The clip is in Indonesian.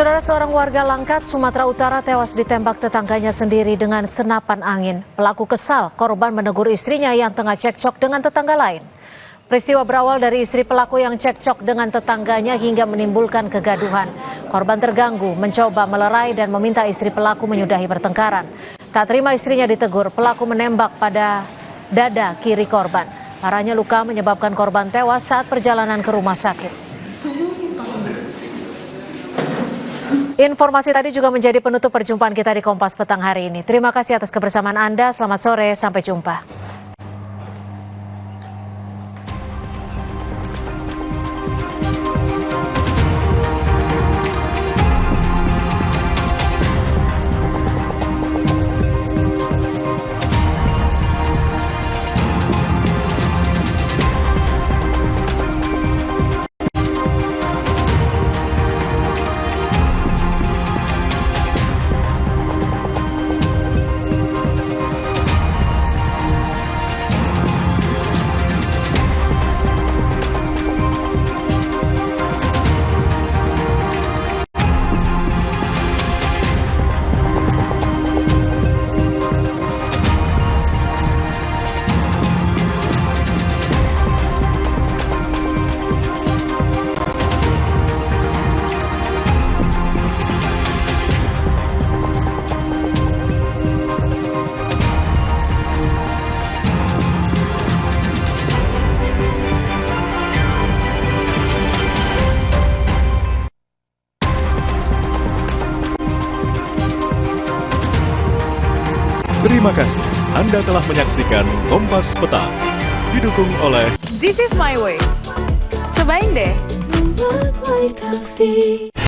Saudara, seorang warga Langkat, Sumatera Utara tewas ditembak tetangganya sendiri dengan senapan angin. Pelaku kesal, korban menegur istrinya yang tengah cekcok dengan tetangga lain. Peristiwa berawal dari istri pelaku yang cekcok dengan tetangganya hingga menimbulkan kegaduhan. Korban terganggu, mencoba melerai dan meminta istri pelaku menyudahi pertengkaran. Tak terima istrinya ditegur, pelaku menembak pada dada kiri korban. Parahnya luka menyebabkan korban tewas saat perjalanan ke rumah sakit. Informasi tadi juga menjadi penutup perjumpaan kita di Kompas Petang hari ini. Terima kasih atas kebersamaan Anda. Selamat sore, sampai jumpa. Terima kasih Anda telah menyaksikan Kompas Petang. Didukung oleh This is my way. Cobain deh.